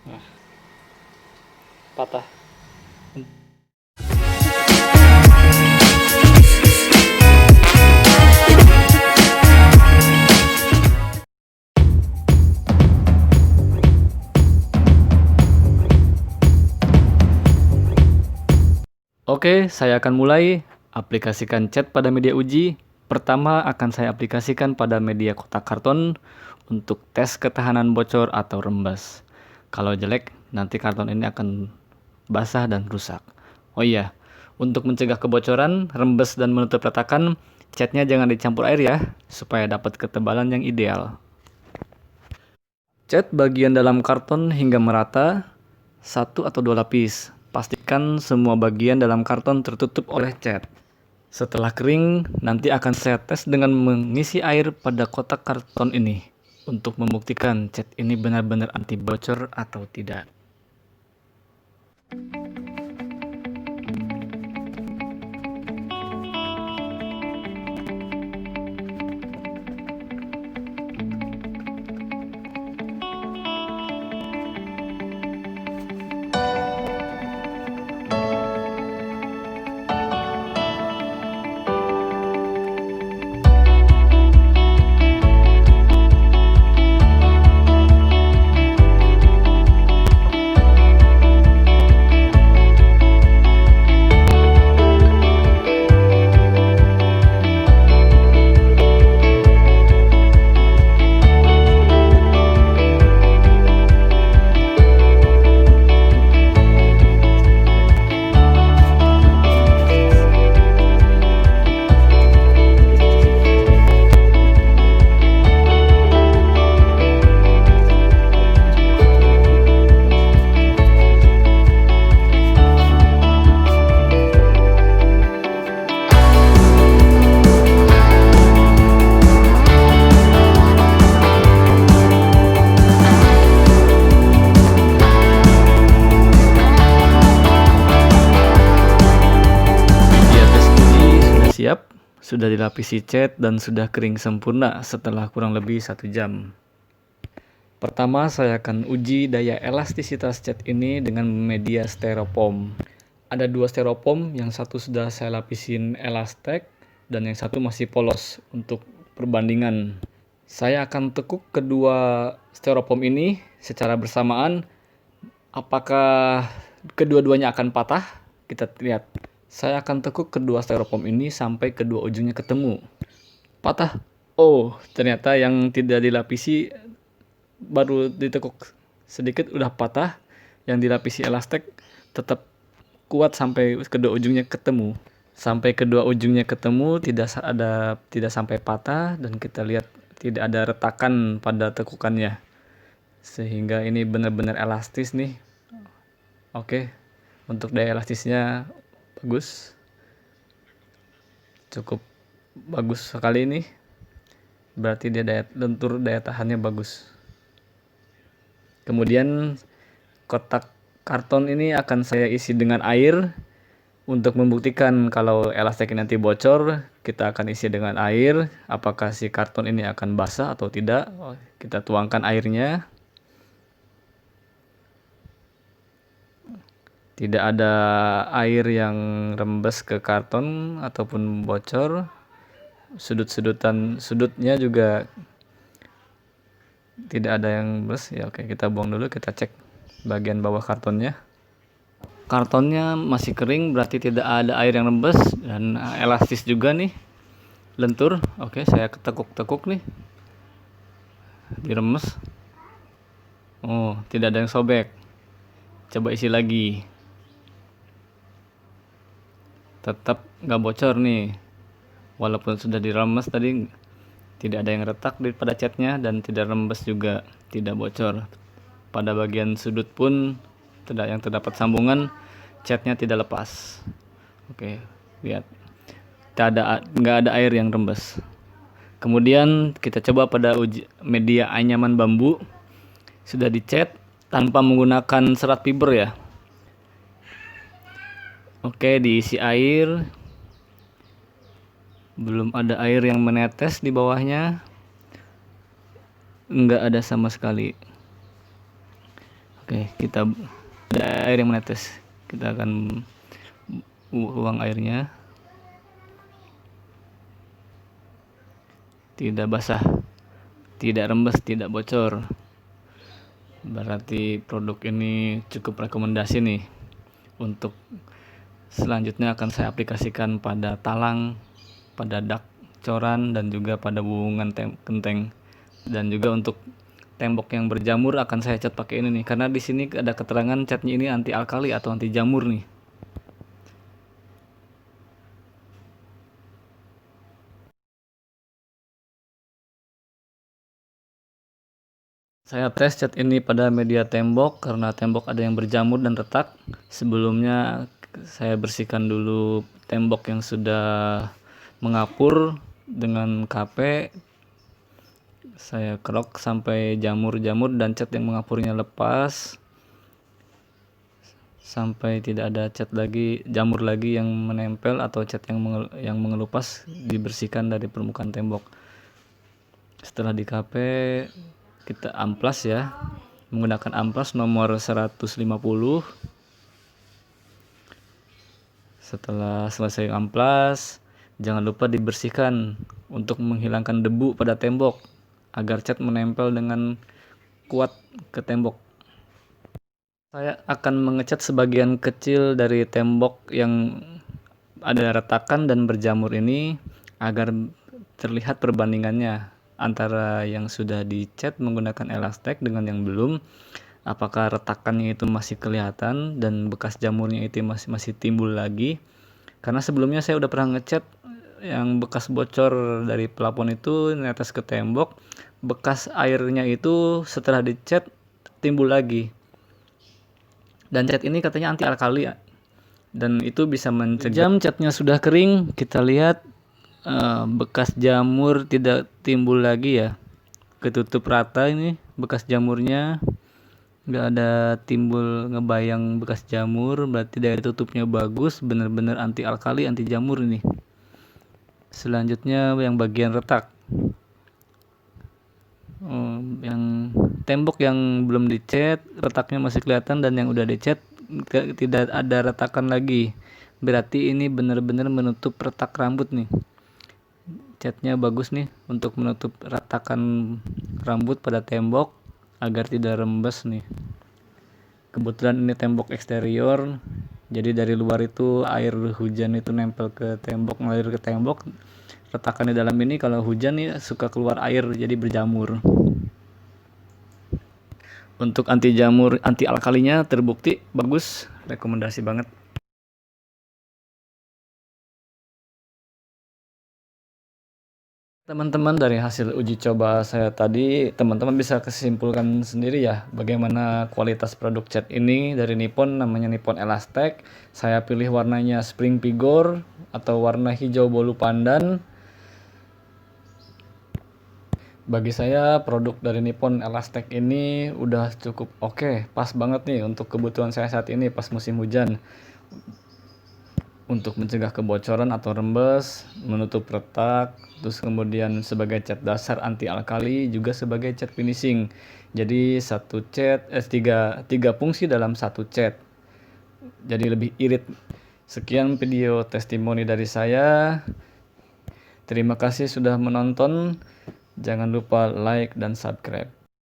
Nah, patah. Oke, saya akan mulai aplikasikan chat pada media uji. Pertama akan saya aplikasikan pada media kotak karton untuk tes ketahanan bocor atau rembes. Kalau jelek, nanti karton ini akan basah dan rusak. Oh iya, untuk mencegah kebocoran, rembes dan menutup retakan, catnya jangan dicampur air ya, supaya dapat ketebalan yang ideal. Cat bagian dalam karton hingga merata, 1 atau 2 lapis. Pastikan semua bagian dalam karton tertutup oleh cat. Setelah kering, nanti akan saya tes dengan mengisi air pada kotak karton ini untuk membuktikan cat ini benar-benar anti bocor atau tidak. Media tes uji sudah siap, sudah dilapisi cat dan sudah kering sempurna setelah kurang lebih 1 jam. Pertama, saya akan uji daya elastisitas cat ini dengan media styrofoam. Ada 2 styrofoam, yang satu sudah saya lapisin elastek dan yang satu masih polos untuk perbandingan. Saya akan tekuk kedua styrofoam ini secara bersamaan. Apakah kedua-duanya akan patah? Kita lihat. Saya akan tekuk kedua styrofoam ini sampai kedua ujungnya ketemu. Patah. Oh, ternyata yang tidak dilapisi baru ditekuk sedikit udah patah, yang dilapisi elastek tetap kuat sampai kedua ujungnya ketemu. Sampai kedua ujungnya ketemu tidak sampai patah dan kita lihat tidak ada retakan pada tekukannya. Sehingga ini benar-benar elastis nih. Oke. Untuk daya elastisnya bagus. Cukup bagus sekali ini. Berarti dia daya lentur, daya tahannya bagus. Kemudian kotak karton ini akan saya isi dengan air. Untuk membuktikan kalau elastik ini nanti bocor, kita akan isi dengan air. Apakah si karton ini akan basah atau tidak? Kita tuangkan airnya. Tidak ada air yang rembes ke karton ataupun bocor. Sudutnya juga tidak ada yang rembes. Ya oke, kita buang dulu, kita cek bagian bawah kartonnya. Kartonnya masih kering, berarti tidak ada air yang rembes dan elastis juga nih, lentur. Oke, saya tekuk-tekuk nih, diremes. Oh, tidak ada yang sobek. Coba isi lagi, tetap nggak bocor nih, walaupun sudah diremes tadi. Tidak ada yang retak pada catnya dan tidak rembes juga, tidak bocor. Pada bagian sudut pun yang terdapat sambungan, catnya tidak lepas. Oke, lihat, nggak ada air yang rembes. Kemudian kita coba pada media anyaman bambu, sudah dicat tanpa menggunakan serat fiber ya. Oke, diisi air. Belum ada air yang menetes di bawahnya, nggak ada sama sekali. Oke, kita ada air yang menetes. Kita akan buang airnya. Tidak basah, tidak rembes, tidak bocor. Berarti produk ini cukup rekomendasi nih. Untuk selanjutnya akan saya aplikasikan pada talang, pada dak coran, dan juga pada hubungan genteng. Dan juga untuk tembok yang berjamur akan saya cat pakai ini nih, karena di sini ada keterangan catnya ini anti alkali atau anti jamur nih. Saya tes cat ini pada media tembok karena tembok ada yang berjamur dan retak. Sebelumnya saya bersihkan dulu tembok yang sudah mengapur dengan KP. Saya kerok sampai jamur-jamur dan cat yang mengapurnya lepas, sampai tidak ada cat lagi, jamur lagi yang menempel atau cat yang mengelupas, dibersihkan dari permukaan tembok. Setelah di KP, kita amplas ya, menggunakan amplas nomor 150. Setelah selesai amplas, jangan lupa dibersihkan untuk menghilangkan debu pada tembok agar cat menempel dengan kuat ke tembok. Saya akan mengecat sebagian kecil dari tembok yang ada retakan dan berjamur ini agar terlihat perbandingannya antara yang sudah dicat menggunakan elastek dengan yang belum. Apakah retakannya itu masih kelihatan dan bekas jamurnya itu masih timbul lagi. Karena sebelumnya saya udah pernah ngecat yang bekas bocor dari plafon itu netes ke tembok, bekas airnya itu setelah dicat timbul lagi. Dan cat ini katanya anti alkali ya, dan itu bisa mencegah. Jam catnya sudah kering, kita lihat bekas jamur tidak timbul lagi ya, ketutup rata ini bekas jamurnya, nggak ada timbul ngebayang bekas jamur, berarti daya tutupnya bagus, bener-bener anti alkali, anti jamur ini. Selanjutnya yang bagian retak, yang tembok yang belum dicat retaknya masih kelihatan, dan yang udah dicat tidak ada retakan lagi, berarti ini benar-benar menutup retak rambut nih. Catnya bagus nih untuk menutup retakan rambut pada tembok agar tidak rembes nih. Kebetulan ini tembok eksterior, jadi dari luar itu air hujan itu nempel ke tembok, ngalir ke tembok. Retakan di dalam ini kalau hujan nih suka keluar air jadi berjamur. Untuk anti jamur, anti alkalinya terbukti bagus, rekomendasi banget. Teman-teman, dari hasil uji coba saya tadi, teman-teman bisa kesimpulkan sendiri ya bagaimana kualitas produk cat ini dari Nippon, namanya Nippon Elastek. Saya pilih warnanya Spring Vigor atau warna hijau bolu pandan. Bagi saya produk dari Nippon Elastek ini udah cukup oke, pas banget nih untuk kebutuhan saya saat ini pas musim hujan. Untuk mencegah kebocoran atau rembes, menutup retak, terus kemudian sebagai cat dasar anti alkali, juga sebagai cat finishing. Jadi satu cat, tiga fungsi dalam satu cat. Jadi lebih irit. Sekian video testimoni dari saya. Terima kasih sudah menonton. Jangan lupa like dan subscribe.